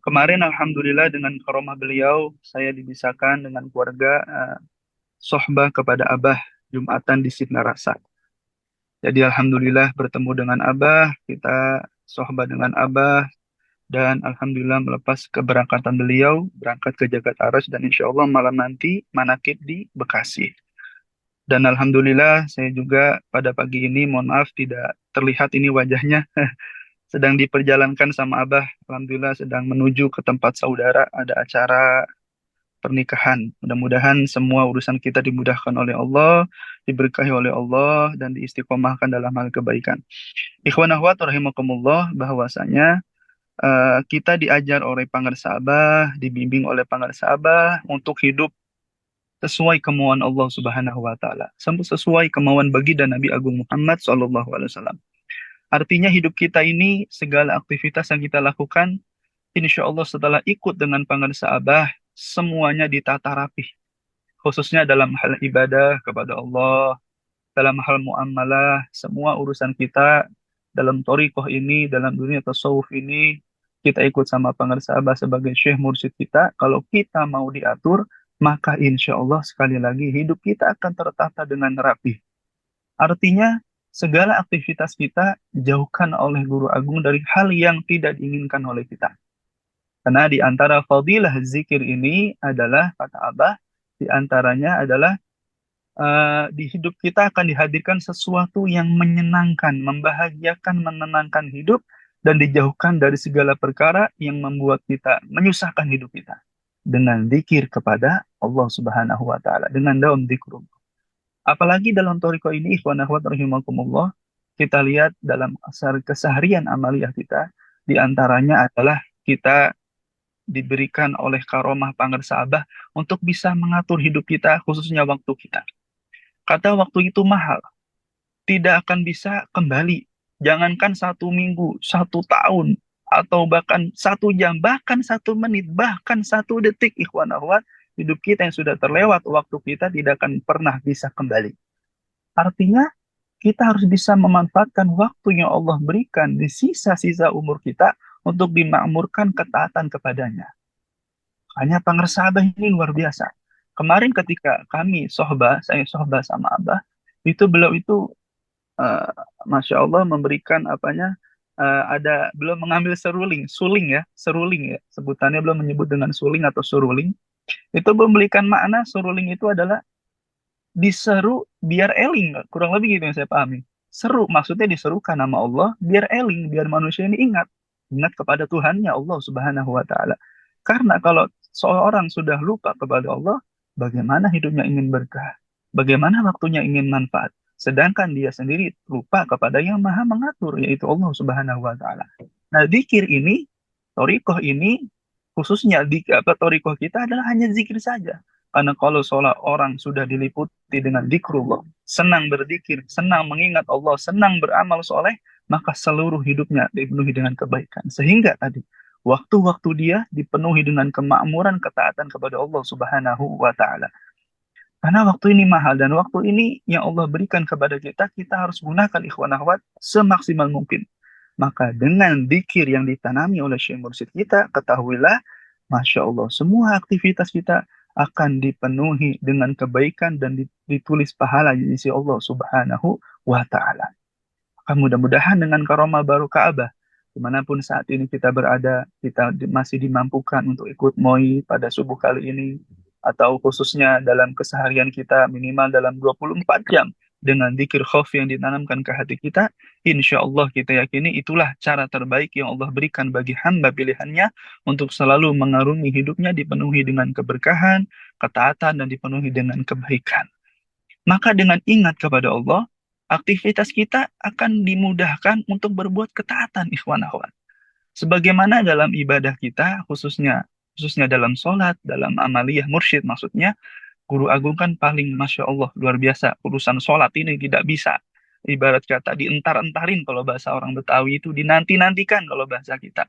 Kemarin alhamdulillah dengan karomah beliau saya dibisakan dengan keluarga sohbah kepada Abah Jumatan di Sinarasa. Jadi alhamdulillah bertemu dengan Abah, kita sohbah dengan Abah dan alhamdulillah melepas keberangkatan beliau berangkat ke Jakarta dan insya Allah malam nanti manakib di Bekasi. Dan alhamdulillah saya juga pada pagi ini mohon maaf tidak terlihat ini wajahnya sedang diperjalankan sama Abah. Alhamdulillah sedang menuju ke tempat saudara ada acara pernikahan. Mudah-mudahan semua urusan kita dimudahkan oleh Allah, diberkahi oleh Allah, dan diistiqomahkan dalam hal kebaikan. Ikhwan akhwat rahimakumullah, bahwasanya kita diajar oleh Pangeran Abah, dibimbing oleh Pangeran Abah untuk hidup sesuai kemauan Allah Subhanahu wa taala, sesuai kemauan baginda Nabi Agung Muhammad sallallahu alaihi wasallam. Artinya hidup kita ini segala aktivitas yang kita lakukan insya Allah setelah ikut dengan Pangeran Abah semuanya ditata rapi, khususnya dalam hal ibadah kepada Allah, dalam hal muamalah, semua urusan kita dalam thariqah ini, dalam dunia tasawuf ini, kita ikut sama Pangeran Abah sebagai syekh mursyid kita. Kalau kita mau diatur, maka insya Allah sekali lagi hidup kita akan tertata dengan rapi. Artinya, segala aktivitas kita jauhkan oleh Guru Agung dari hal yang tidak diinginkan oleh kita. Karena di antara fadilah zikir ini adalah, kata Abah, di antaranya adalah di hidup kita akan dihadirkan sesuatu yang menyenangkan, membahagiakan, menenangkan hidup, dan dijauhkan dari segala perkara yang membuat kita menyusahkan hidup kita. Dengan zikir kepada Allah Subhanahu wa Ta'ala, dengan daun zikrullah. Apalagi dalam toriko ini, ikhwan akhwat rahimakumullah, kita lihat dalam asar keseharian amaliyah kita, di antaranya adalah kita diberikan oleh karomah Pangeran Sabah untuk bisa mengatur hidup kita, khususnya waktu kita. Kata waktu itu mahal, tidak akan bisa kembali. Jangankan 1 minggu, 1 tahun, atau bahkan 1 jam, bahkan 1 menit, bahkan 1 detik, ikhwan akhwat, hidup kita yang sudah terlewat, waktu kita tidak akan pernah bisa kembali. Artinya, kita harus bisa memanfaatkan waktu yang Allah berikan di sisa-sisa umur kita untuk dimakmurkan ketaatan kepadanya. Hanya Pangersabah ini luar biasa. Kemarin ketika kami sohbah, saya sohbah sama Abah, itu beliau itu eh, Masya Allah memberikan apanya, ada belum mengambil seruling, suling ya, seruling ya, sebutannya belum menyebut dengan suling atau suruling. Itu memberikan makna suruling itu adalah diseru biar eling, kurang lebih gitu yang saya pahami. Seru maksudnya diserukan nama Allah biar eling, biar manusia ini ingat kepada Tuhannya Allah Subhanahu wa taala. Karena kalau seorang sudah lupa kepada Allah, bagaimana hidupnya ingin berkah? Bagaimana waktunya ingin manfaat? Sedangkan dia sendiri lupa kepada yang maha mengatur, yaitu Allah Subhanahu wa taala. Nah, zikir ini, torikoh ini, khususnya di apa torikoh kita adalah hanya zikir saja. Karena kalau seolah orang sudah diliputi dengan zikrullah, senang berzikir, senang mengingat Allah, senang beramal soleh, maka seluruh hidupnya dipenuhi dengan kebaikan. Sehingga tadi, waktu-waktu dia dipenuhi dengan kemakmuran, ketaatan kepada Allah Subhanahu wa Ta'ala. Karena waktu ini mahal dan waktu ini yang Allah berikan kepada kita, kita harus gunakan ikhwan akhwat semaksimal mungkin. Maka dengan zikir yang ditanami oleh Syekh Mursyid kita, ketahuilah, Masya Allah, semua aktivitas kita akan dipenuhi dengan kebaikan dan ditulis pahala di sisi Allah Subhanahu wa Ta'ala. Maka mudah-mudahan dengan karomah baru Ka'bah, dimanapun saat ini kita berada, kita masih dimampukan untuk ikut MOI pada subuh kali ini, atau khususnya dalam keseharian kita minimal dalam 24 jam, dengan zikir khauf yang ditanamkan ke hati kita, insya Allah kita yakini itulah cara terbaik yang Allah berikan bagi hamba pilihannya untuk selalu mengarungi hidupnya dipenuhi dengan keberkahan, ketaatan, dan dipenuhi dengan kebaikan. Maka dengan ingat kepada Allah, aktivitas kita akan dimudahkan untuk berbuat ketaatan, ikhwan akhwat. Sebagaimana dalam ibadah kita, khususnya dalam sholat, dalam amaliyah mursyid maksudnya, Guru Agung kan paling Masya Allah, luar biasa. Urusan sholat ini tidak bisa. Ibarat kata dientar-entarin kalau bahasa orang Betawi itu, dinanti-nantikan kalau bahasa kita.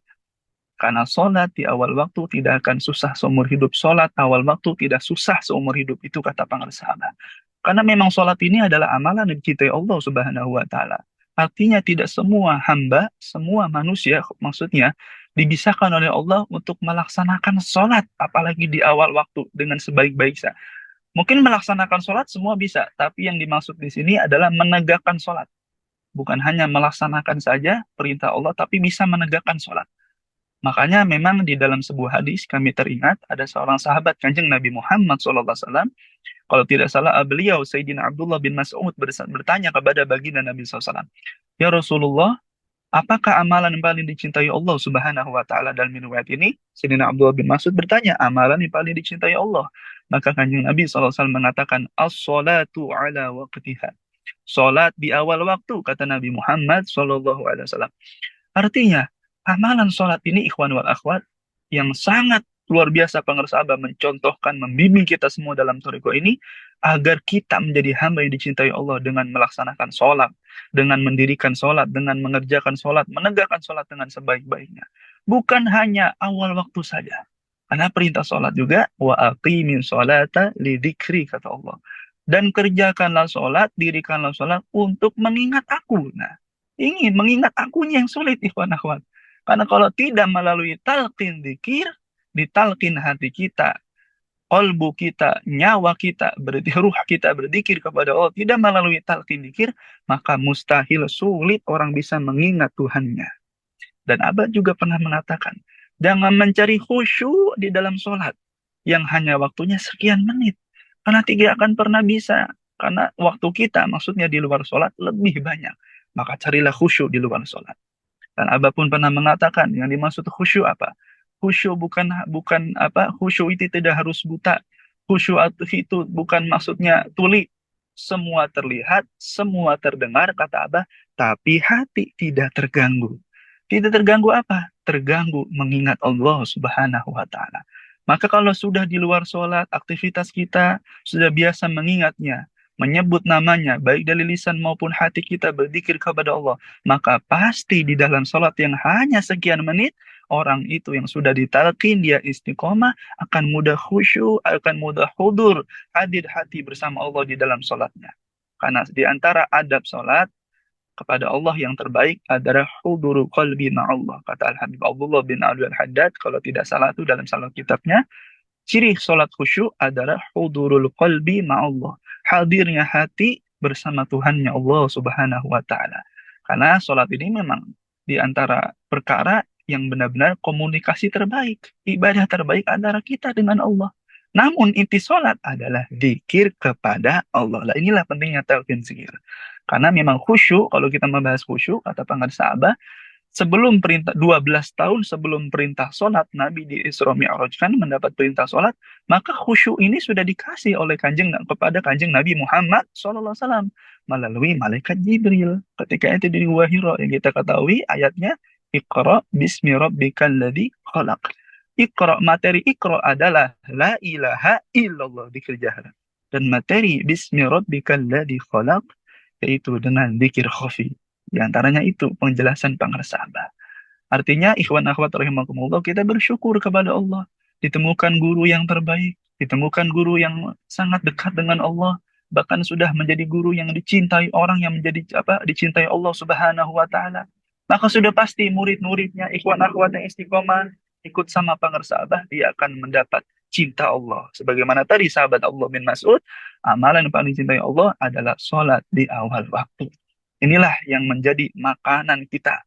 Karena sholat di awal waktu tidak akan susah seumur hidup. Sholat awal waktu tidak susah seumur hidup. Itu kata Pangeran Sahabat. Karena memang sholat ini adalah amalan yang dicintai Allah Subhanahu wa Ta'ala. Artinya tidak semua hamba, semua manusia, maksudnya Dibisahkan oleh Allah untuk melaksanakan sholat, apalagi di awal waktu dengan sebaik-baiknya. Mungkin melaksanakan sholat semua bisa, tapi yang dimaksud di sini adalah menegakkan sholat. Bukan hanya melaksanakan saja perintah Allah, tapi bisa menegakkan sholat. Makanya memang di dalam sebuah hadis kami teringat ada seorang sahabat Kanjeng Nabi Muhammad SAW. Kalau tidak salah beliau Sayyidina Abdullah bin Mas'ud bertanya kepada baginda Nabi SAW. Ya Rasulullah, apakah amalan yang paling dicintai Allah Subhanahu wa taala? Dalam riwayat ini, Sayyidina Abdullah bin Mas'ud bertanya, amalan yang paling dicintai Allah. Maka Kanjeng Nabi SAW mengatakan, as-salatu ala waqtiha. Salat di awal waktu, kata Nabi Muhammad SAW. Artinya, amalan salat ini ikhwan wal akhwat yang sangat luar biasa pengersa Abah mencontohkan, membimbing kita semua dalam toriko ini agar kita menjadi hamba yang dicintai Allah dengan melaksanakan sholat, dengan mendirikan sholat, dengan mengerjakan sholat, menegakkan sholat dengan sebaik-baiknya. Bukan hanya awal waktu saja. Karena perintah sholat juga, wa aqimin sholata lidzikri, kata Allah. Dan kerjakanlah sholat, dirikanlah sholat untuk mengingat aku. Nah, ingin mengingat akunya yang sulit, ikhwan akhwat. Karena kalau tidak melalui talqin dzikir, ditalkin hati kita, kolbu kita, nyawa kita, berarti ruh kita berzikir kepada Allah, tidak melalui talqin dzikir, maka mustahil sulit orang bisa mengingat Tuhannya. Dan Abah juga pernah mengatakan, jangan mencari khusyuk di dalam sholat, yang hanya waktunya sekian menit. Karena tidak akan pernah bisa. Karena waktu kita, maksudnya di luar sholat, lebih banyak. Maka carilah khusyuk di luar sholat. Dan Abah pun pernah mengatakan yang dimaksud khusyuk apa? Khusyuk bukan bukan apa? Khusyuk itu tidak harus buta. Khusyuk itu bukan maksudnya tuli. Semua terlihat, semua terdengar, kata Abah, tapi hati tidak terganggu. Tidak terganggu apa? Terganggu mengingat Allah Subhanahu wa taala. Maka kalau sudah di luar sholat, aktivitas kita sudah biasa mengingatnya, menyebut namanya, baik dari lisan maupun hati kita berzikir kepada Allah, maka pasti di dalam sholat yang hanya sekian menit, orang itu yang sudah ditalkin, dia istiqomah, akan mudah khusyuk, akan mudah hudur, hadir hati bersama Allah di dalam sholatnya. Karena di antara adab sholat kepada Allah yang terbaik adalah huduru qalbi ma'allah. Kata Al-Habib Abdullah bin Abdul Haddad, kalau tidak salah itu dalam salah kitabnya, ciri sholat khusyuk adalah hudurul qalbi ma'allah. Hadirnya hati bersama Tuhannya Allah Subhanahu wa taala. Karena sholat ini memang di antara perkara yang benar-benar komunikasi terbaik. Ibadah terbaik antara kita dengan Allah. Namun inti sholat adalah zikir kepada Allah. Lah inilah pentingnya talqin zikir. Karena memang khusyuk, kalau kita membahas khusyuk, kata pengarsa Abah, sebelum perintah 12 tahun sebelum perintah sholat Nabi di Isra Mi'raj kan mendapat perintah sholat, maka khusyuk ini sudah dikasih oleh kepada kanjeng Nabi Muhammad SAW melalui malaikat Jibril ketika itu di Gua Hira yang kita ketahui ayatnya Iqra bismi rabbikal ladzi khalaq. Iqra, materi Iqra adalah la ilaha illallah dzikir jahar, dan materi bismi rabbikal ladzi khalaq yaitu dengan dzikir khafi. Di antaranya itu penjelasan pengarsa Abah. Artinya ikhwan akhwat rahimakumullah, kita bersyukur kepada Allah. Ditemukan guru yang terbaik, ditemukan guru yang sangat dekat dengan Allah, bahkan sudah menjadi guru yang dicintai orang yang menjadi apa? Dicintai Allah Subhanahu wa taala. Maka sudah pasti murid-muridnya ikhwan akhwat yang istiqomah ikut sama pengarsa Abah, dia akan mendapat cinta Allah. Sebagaimana tadi sahabat Allah bin Mas'ud, amalan yang paling dicintai Allah adalah sholat di awal waktu. Inilah yang menjadi makanan kita.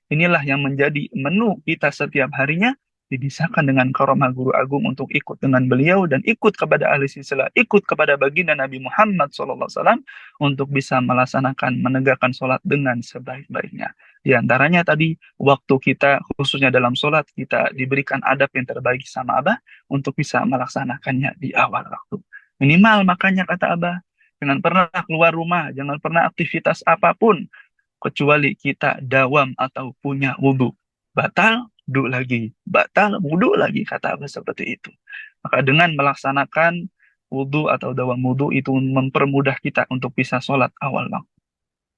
Inilah yang menjadi menu kita setiap harinya, dibisahkan dengan karomah guru agung untuk ikut dengan beliau dan ikut kepada ahli silsilah, ikut kepada baginda Nabi Muhammad SAW untuk bisa melaksanakan, menegakkan sholat dengan sebaik-baiknya. Di antaranya tadi, waktu kita, khususnya dalam sholat, kita diberikan adab yang terbaik sama Abah untuk bisa melaksanakannya di awal waktu. Minimal makanya kata Abah, jangan pernah keluar rumah, jangan pernah aktivitas apapun, kecuali kita dawam atau punya wudhu. Batal, wudhu lagi. Batal, wudhu lagi, kata Abah seperti itu. Maka dengan melaksanakan wudhu atau dawam wudhu itu mempermudah kita untuk bisa sholat awal waktu.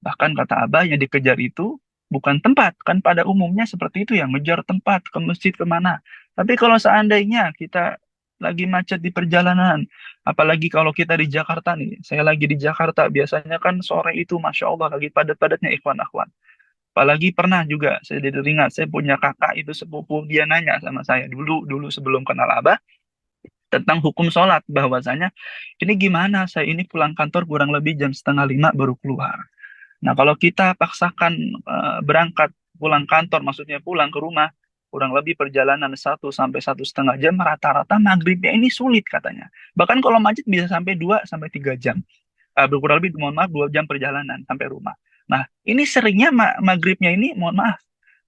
Bahkan kata Abah yang dikejar itu bukan tempat. Kan pada umumnya seperti itu ya, ngejar tempat, ke masjid, kemana. Tapi kalau seandainya kita lagi macet di perjalanan, apalagi kalau kita di Jakarta nih, saya lagi di Jakarta, biasanya kan sore itu Masya Allah lagi padat-padatnya ikhwan akhwat. Apalagi pernah juga saya jadi ingat, saya punya kakak itu sepupu, dia nanya sama saya dulu dulu sebelum kenal Abah tentang hukum sholat, bahwasanya ini gimana, saya ini pulang kantor kurang lebih jam setengah lima baru keluar. Nah, kalau kita paksakan berangkat pulang kantor, maksudnya pulang ke rumah, kurang lebih perjalanan 1 sampai 1,5 jam, rata-rata maghribnya ini sulit katanya. Bahkan kalau macet bisa sampai 2 sampai 3 jam. Kurang lebih, mohon maaf, 2 jam perjalanan sampai rumah. Nah, ini seringnya maghribnya ini, mohon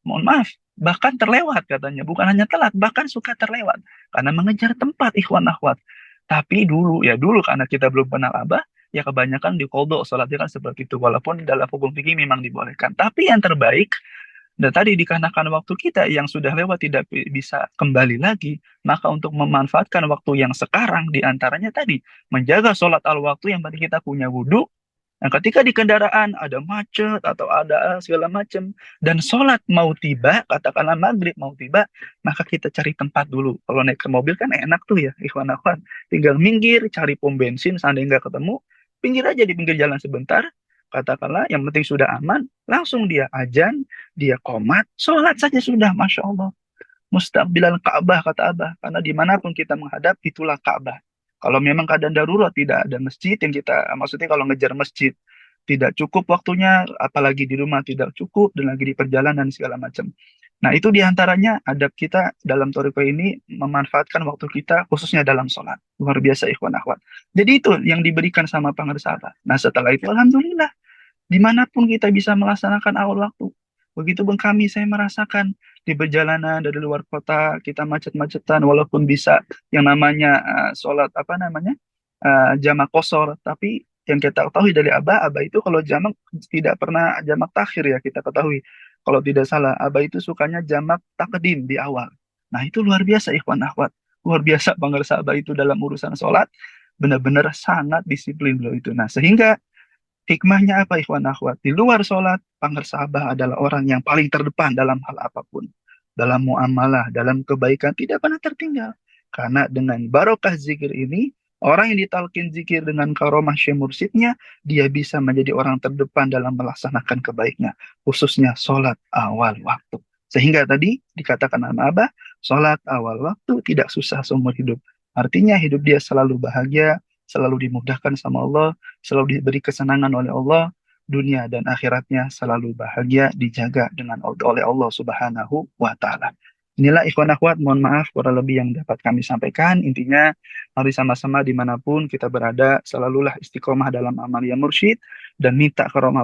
maaf, bahkan terlewat katanya. Bukan hanya telat, bahkan suka terlewat. Karena mengejar tempat, ikhwan akhwat. Tapi dulu, ya dulu karena kita belum kenal Abah, ya kebanyakan dikodok sholatnya kan seperti itu. Walaupun dalam hukum fikih memang dibolehkan. Tapi yang terbaik, dan tadi dikarenakan waktu kita yang sudah lewat tidak bisa kembali lagi, maka untuk memanfaatkan waktu yang sekarang, diantaranya tadi, menjaga sholat al waktu, yang penting kita punya wudhu. Nah, ketika di kendaraan ada macet atau ada segala macam dan sholat mau tiba, katakanlah maghrib mau tiba, maka kita cari tempat dulu. Kalau naik ke mobil kan enak tuh ya, ikhwan akhwat. Tinggal minggir, cari pom bensin, seandainya nggak ketemu, pinggir aja di pinggir jalan sebentar. Katakanlah yang penting sudah aman, langsung dia azan, dia qomat, sholat saja sudah, masya Allah. Mustaqbilal Ka'bah kata Abah, karena dimanapun kita menghadap itulah Ka'bah. Kalau memang keadaan darurat tidak ada masjid yang kita, maksudnya kalau ngejar masjid tidak cukup waktunya, apalagi di rumah tidak cukup, dan lagi di perjalanan segala macam. Nah, itu diantaranya adab kita dalam Toriko ini, memanfaatkan waktu kita khususnya dalam sholat. Luar biasa ikhwan akhwat. Jadi itu yang diberikan sama pengusaha. Nah, setelah itu Alhamdulillah, dimanapun kita bisa melaksanakan awal waktu. Begitupun kami, saya merasakan di perjalanan dari luar kota, kita macet-macetan, walaupun bisa yang namanya sholat, apa namanya, jamak kosor, tapi yang kita ketahui dari Abah, Abah itu kalau jamak tidak pernah jamak takhir ya, kita ketahui. Kalau tidak salah, Abah itu sukanya jamak takdim di awal. Nah, itu luar biasa ikhwan akhwat. Luar biasa bangga Abah itu dalam urusan sholat, benar-benar sangat disiplin loh itu. Nah, sehingga hikmahnya apa ikhwan akhwat? Di luar sholat, sahabat adalah orang yang paling terdepan dalam hal apapun. Dalam muamalah, dalam kebaikan, tidak pernah tertinggal. Karena dengan barokah zikir ini, orang yang ditalkin zikir dengan karomah syekh mursyidnya, dia bisa menjadi orang terdepan dalam melaksanakan kebaikannya. Khususnya sholat awal waktu. Sehingga tadi dikatakan sama Abah, sholat awal waktu tidak susah seumur hidup. Artinya hidup dia selalu bahagia, selalu dimudahkan sama Allah, selalu diberi kesenangan oleh Allah, dunia dan akhiratnya selalu bahagia, dijaga dengan oleh Allah Subhanahu wa taala. Inilah ikhwan akhwat, mohon maaf kurang lebih yang dapat kami sampaikan. Intinya, mari sama-sama dimanapun kita berada, selalulah istiqomah dalam amalia mursyid dan minta karomah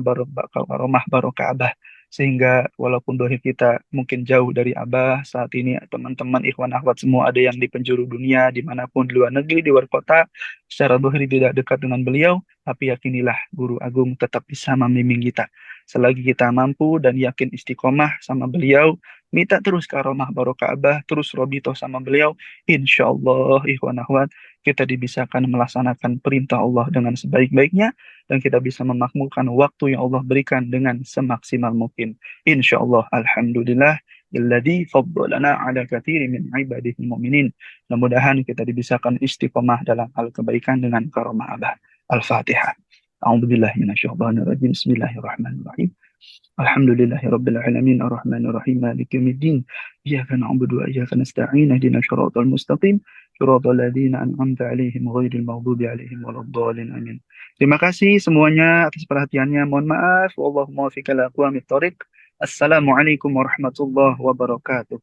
barokah Abah. Sehingga walaupun dohir kita mungkin jauh dari Abah saat ini, teman-teman ikhwan akhwat semua ada yang di penjuru dunia, dimanapun, di luar negeri, di luar kota, secara dohir tidak dekat dengan beliau, tapi yakinilah Guru Agung tetap bisa membimbing kita. Selagi kita mampu dan yakin istiqomah sama beliau, minta terus karomah barokah Abah, terus robito sama beliau, insya Allah ikhwan akhwat, kita dibisakan melaksanakan perintah Allah dengan sebaik-baiknya, dan kita bisa memakmurkan waktu yang Allah berikan dengan semaksimal mungkin. Insya Allah, Alhamdulillah, Alladzi faddalana ala katsirin min ibadihi mu'minin. Mudah-mudahan kita dibisakan istiqomah dalam hal kebaikan dengan karomah Abah. Al-Fatihah. A'udzubillahi minasyaitonirrajim. Bismillahirrahmanirrahim. Alhamdulillahi rabbil alamin arrahmanir rahim maliki yaumiddin. Iyyaka na'budu wa iyyaka nasta'in ihdinas shiratal mustaqim shiratal ladzina an'amta 'alaihim ghairil maghdubi 'alaihim waladdallin amin. Terima kasih semuanya atas perhatiannya. Mohon maaf. Wallahumma waffiq ala aqwamit thoriq. Assalamualaikum warahmatullahi wabarakatuh.